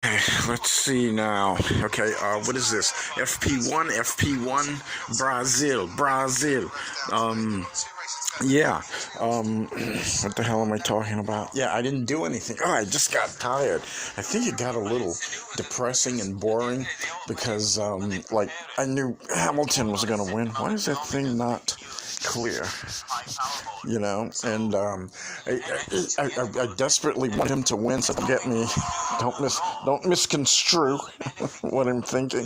Let's see now. Okay, what is this? FP1, FP1, Brazil. Um, yeah. What the hell am I talking about? Yeah, I didn't do anything. Oh, I just got tired. I think it got a little depressing and boring because, like, I knew Hamilton was gonna win. Why is that thing not clear? And I desperately want him to win, so get me, don't misconstrue what I'm thinking.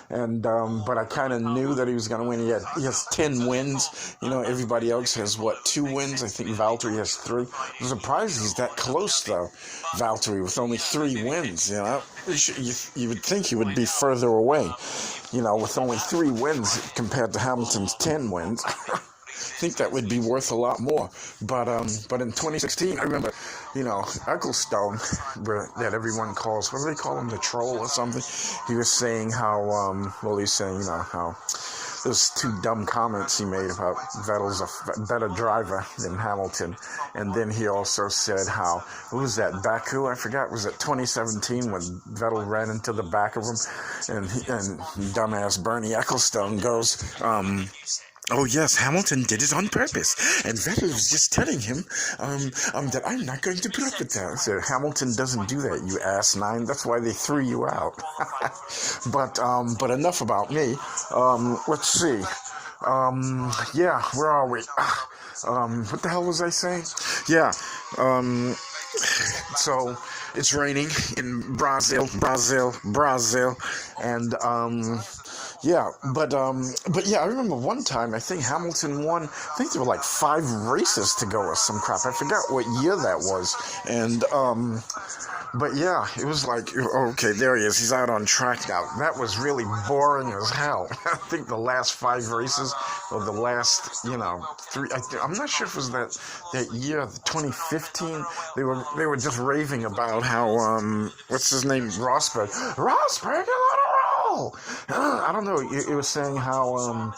But I kind of knew that he was going to win. He has 10 wins. Everybody else has what, 2 wins? I think Valtteri has 3. I'm surprised he's that close though. Valtteri with only 3 wins. You would think he would be further away. With only 3 wins compared to Hamilton's 10 wins. I think that would be worth a lot more. But in 2016, I remember, Ecclestone, that everyone calls, what do they call him, the troll or something? He was saying he's saying, how those 2 dumb comments he made about Vettel's a better driver than Hamilton. And then he also said what was that, Baku? I forgot, was it 2017 when Vettel ran into the back of him? And dumbass Bernie Ecclestone goes, oh yes, Hamilton did it on purpose, and Vettel was just telling him that I'm not going to put up with that. So Hamilton doesn't do that, you ass-9. That's why they threw you out. But enough about me. Let's see. Yeah, where are we? What the hell was I saying? Yeah. So it's raining in Brazil, and but yeah, I remember one time I think Hamilton won. I think there were like 5 races to go or some crap. I forgot what year that was, and but yeah, it was like, okay, there he is. He's out on track now. That was really boring as hell. I think the last 5 races, or the last, 3. I'm not sure if it was that year, 2015. They were just raving about how what's his name, Rosberg, let it roll. I don't know. It was saying how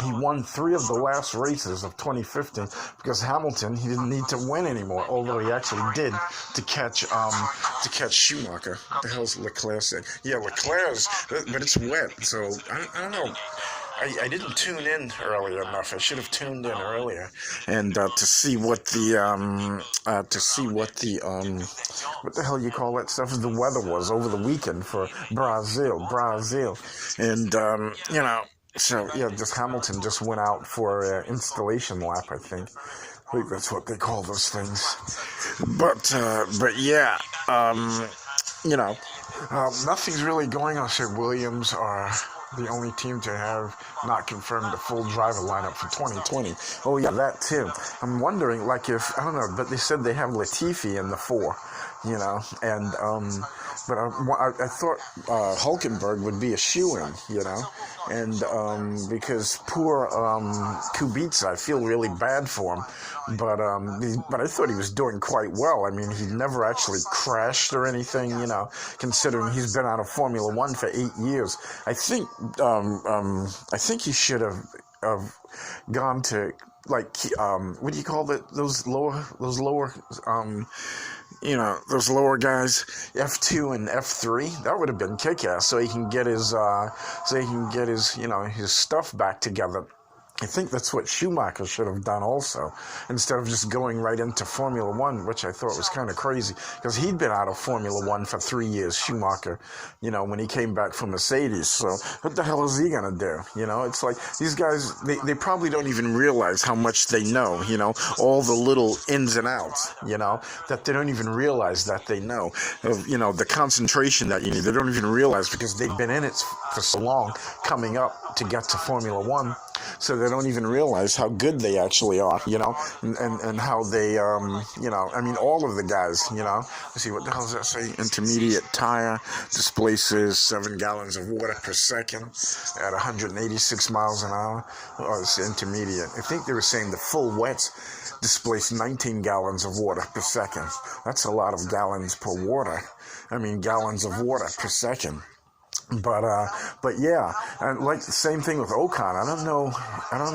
he won 3 of the last races of 2015 because Hamilton, he didn't need to win anymore, although he actually did to catch Schumacher. What the hell's Leclerc saying? Yeah, Leclerc's, but it's wet, so I don't know. I didn't tune in early enough. I should have tuned in earlier, and to see what the what the hell you call that stuff, the weather was over the weekend for Brazil, and So yeah, just Hamilton just went out for an installation lap, I think. I think that's what they call those things. But yeah, nothing's really going on. Sir Williams are the only team to have not confirmed the full driver lineup for 2020. Oh yeah, that too. I'm wondering, like, if I don't know, but they said they have Latifi in the 4, and but I thought Hulkenberg would be a shoo-in, and because poor Kubica, I feel really bad for him, but I thought he was doing quite well. I mean, he never actually crashed or anything, considering he's been out of Formula One for 8 years. I think he should have gone to, like, what do you call it? Those lower those lower guys, F2 and F3. That would have been kick-ass, so he can get his his stuff back together. I think that's what Schumacher should have done also, instead of just going right into Formula One, which I thought was kind of crazy, because he'd been out of Formula One for 3 years, Schumacher, when he came back from Mercedes. So what the hell is he going to do? It's like these guys, they probably don't even realize how much they know, all the little ins and outs, that they don't even realize that they know, the concentration that you need. They don't even realize because they've been in it for so long coming up to get to Formula One. So they don't even realize how good they actually are, and how they, I mean, all of the guys, let's see, what the hell does that say? Intermediate tire displaces 7 gallons of water per second at 186 miles an hour. Oh, it's intermediate. I think they were saying the full wets displace 19 gallons of water per second. That's a lot of gallons per water. I mean, gallons of water per second. But yeah, and like the same thing with Ocon. I don't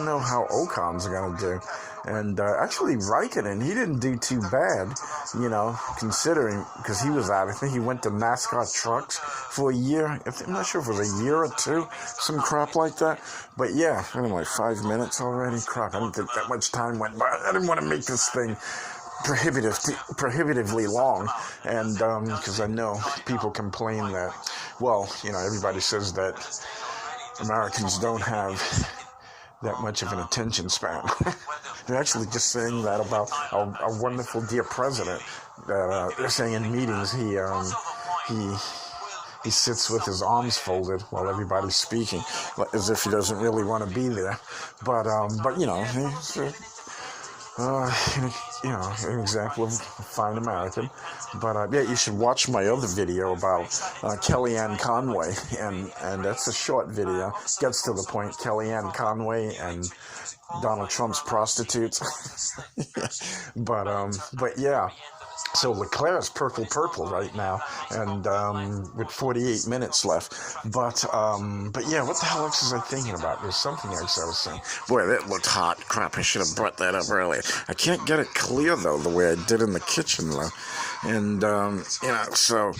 know how Ocon's gonna do. And actually, Raikkonen, he didn't do too bad, considering, because he was out. I think he went to NASCAR trucks for a year. I'm not sure if it was a year or two, some crap like that. But yeah, I mean, like 5 minutes already. Crap, I didn't think that much time went by. I didn't want to make this thing prohibitively long, and because I know people complain that, well, everybody says that Americans don't have that much of an attention span. They're actually just saying that about our wonderful dear president. They're saying in meetings he sits with his arms folded while everybody's speaking, as if he doesn't really want to be there. But he's an example of a fine American. But yeah, you should watch my other video about Kellyanne Conway, and that's a short video. Gets to the point. Kellyanne Conway and Donald Trump's prostitutes. But yeah. So Leclerc is purple right now, and with 48 minutes left. But yeah, what the hell else was I thinking about? There's something else I was saying. Boy, that looked hot. Crap, I should have brought that up earlier. I can't get it clear though, the way I did in the kitchen though, and so.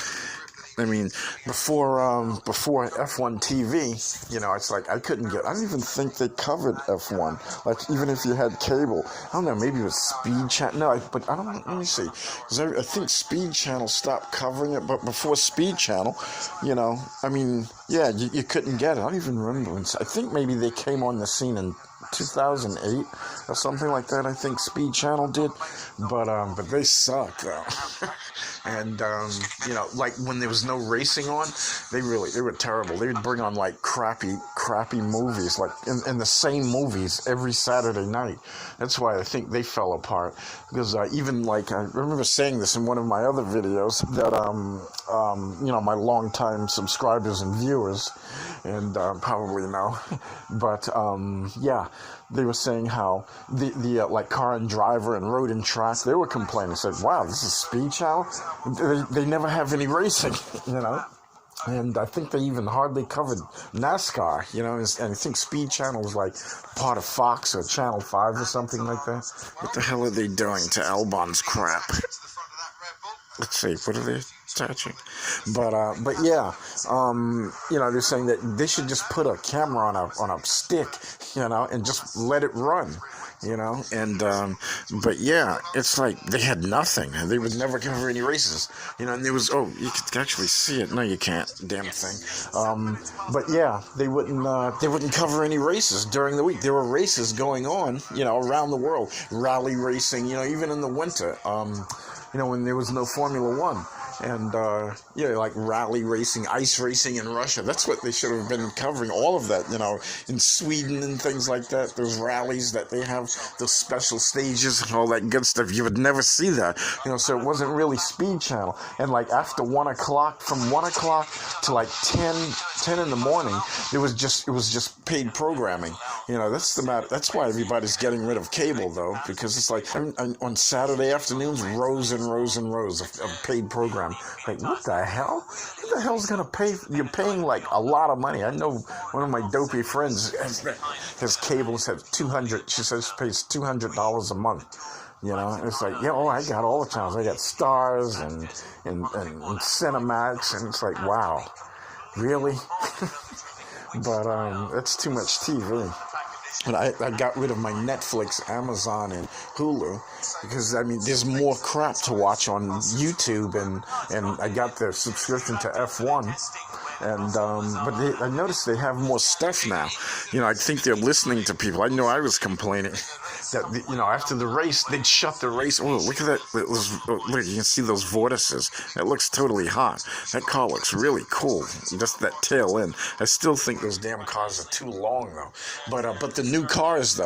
I mean, before F1 TV, it's like I don't even think they covered F1. Like, even if you had cable, I don't know, maybe it was Speed Channel. No, but I don't, let me see. Because I think Speed Channel stopped covering it, but before Speed Channel, I mean, yeah, you couldn't get it. I don't even remember. I think maybe they came on the scene in 2008 or something like that. I think Speed Channel did, but they suck though. And like when there was no racing on, they were terrible. They would bring on like crappy movies, like in the same movies every Saturday night. That's why I think they fell apart. Because even like I remember saying this in one of my other videos that my longtime subscribers and viewers and probably know, but yeah, they were saying how the like Car and Driver and Road and Track, they were complaining, said, wow, this is Speed Channel, they never have any racing, and I think they even hardly covered NASCAR, and I think Speed Channel was like part of Fox or Channel 5 or something like that. What the hell are they doing to Albon's crap? Let's see, what are they attaching? But yeah, they're saying that they should just put a camera on a stick, and just let it run, and but yeah, it's like they had nothing. They would never cover any races, and there was, you could actually see it. No, you can't, damn thing. But yeah, they wouldn't cover any races during the week. There were races going on, around the world, rally racing, even in the winter, when there was no Formula One. And, like rally racing, ice racing in Russia. That's what they should have been covering, all of that, in Sweden and things like that. Those rallies that they have, those special stages and all that good stuff. You would never see that, so it wasn't really Speed Channel. And like after 1 o'clock, from 1 o'clock to like 10 in the morning, it was just paid programming. That's the matter. That's why everybody's getting rid of cable though, because it's like on Saturday afternoons, rows and rows and rows of paid programming. Like, what the hell? Who the hell's gonna pay? You're paying like a lot of money. I know one of my dopey friends has cables at $200. She says she pays $200 a month. And it's like, I got all the channels. I got Stars and Cinemax, and it's like, wow, really? But that's too much TV. And I got rid of my Netflix, Amazon, and Hulu because, I mean, there's more crap to watch on YouTube, and I got the subscription to F1, and but I noticed they have more stuff now. I think they're listening to people. I know I was complaining that, after the race, they'd shut the race. Oh, look at that. Look, you can see those vortices. That looks totally hot. That car looks really cool. Just that tail end. I still think those damn cars are too long, though. But the new cars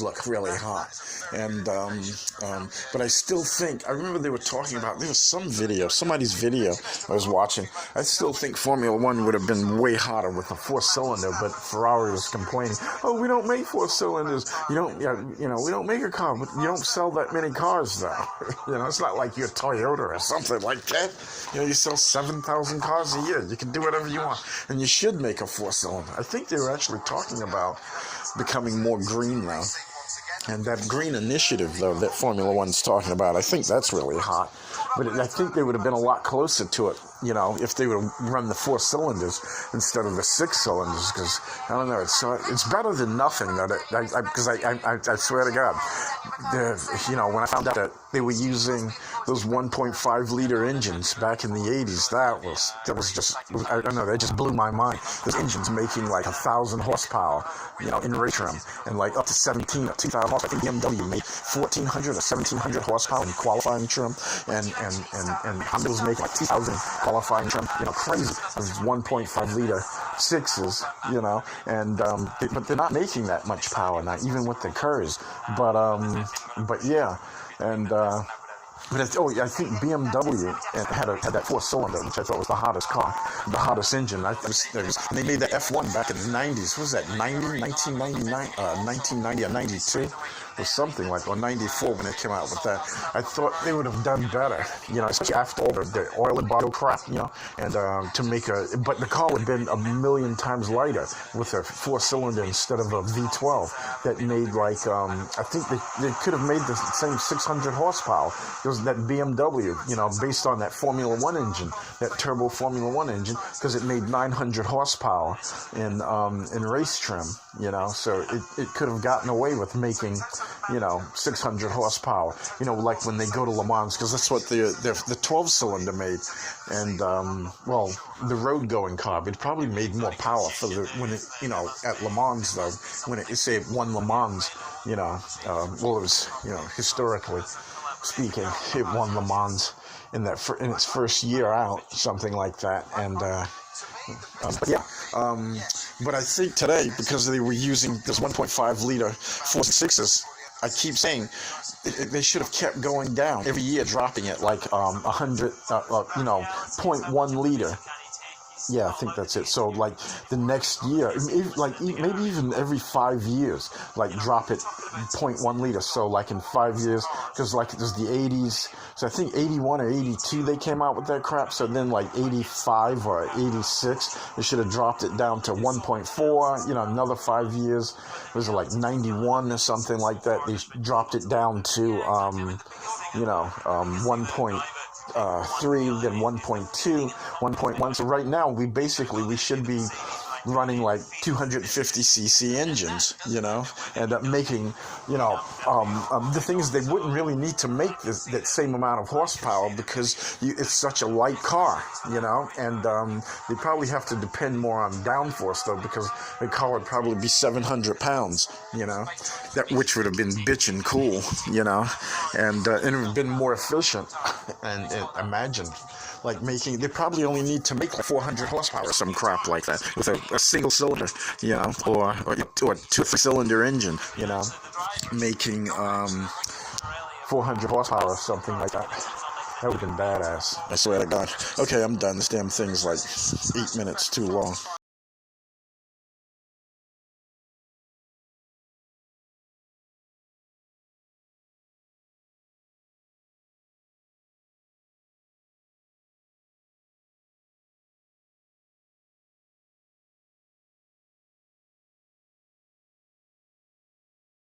look really hot. And, but I still think, I remember they were talking about, there was somebody's video I was watching. I still think Formula One would have been way hotter with a 4-cylinder, but Ferrari was complaining, oh, we don't make 4 cylinders. we don't make a car, but you don't sell that many cars, though. It's not like you're Toyota or something like that. You sell 7,000 cars a year. You can do whatever you want, and you should make a four-cylinder. I think they were actually talking about becoming more green now. And that green initiative, though, that Formula One's talking about, I think that's really hot. But I think they would have been a lot closer to it, if they would have run the 4 cylinders instead of the 6 cylinders. Because, I don't know, it's better than nothing. Because I swear to God, when I found out that they were using those 1.5 liter engines back in the 80s, that was just, I don't know, that just blew my mind. Those engines making like 1,000 horsepower, in race trim, and like up to 2,000 horsepower. I think BMW made 1,400 or 1,700 horsepower in qualifying trim, and Honda was making like 2,000 qualifying trim, crazy. Those 1.5 liter 6s, but they're not making that much power now, even with the Curves. But yeah, and. But I think BMW had that 4-cylinder, which I thought was the hottest car, the hottest engine. They made that F1 back in the 90s. What was that, 1990 or 92? Or something like, or 94 when they came out with that. I thought they would have done better, especially after all the oil and bottle crap, and to make but the car would have been 1,000,000 times lighter with a 4-cylinder instead of a V12 that made like, I think they could have made the same 600 horsepower. It was that BMW, based on that Formula One engine, that turbo Formula One engine, because it made 900 horsepower in race trim, so it could have gotten away with making, 600 horsepower, like when they go to Le Mans, because that's what the 12-cylinder made. And, the road-going car, it probably made more power at Le Mans, though, when it won Le Mans, it was, historically speaking, it won Le Mans in its first year out, something like that. And, but I think today, because they were using this 1.5 liter 4.6s, I keep saying they should have kept going down every year, dropping it like 100, 0.1 liter. Yeah, I think that's it. So, like, the next year, maybe even every 5 years, like, drop it 0.1 liter. So, like, in 5 years, because, like, it was the 80s. So, I think 81 or 82 they came out with that crap. So, then, like, 85 or 86, they should have dropped it down to 1.4, another 5 years. It was, like, 91 or something like that. They dropped it down to, 1.3, then 1.2, 1.1. So right now we should be running like 250cc engines, and making, the things they wouldn't really need to make that same amount of horsepower because it's such a light car, and they probably have to depend more on downforce though, because the car would probably be 700 pounds, which would have been bitchin' cool, and it would have been more efficient, and imagine. Like they probably only need to make like 400 horsepower or some crap like that with a single cylinder, or a 2-cylinder engine, making 400 horsepower or something like that. That would have been badass. I swear to God. Okay, I'm done. This damn thing's like 8 minutes too long.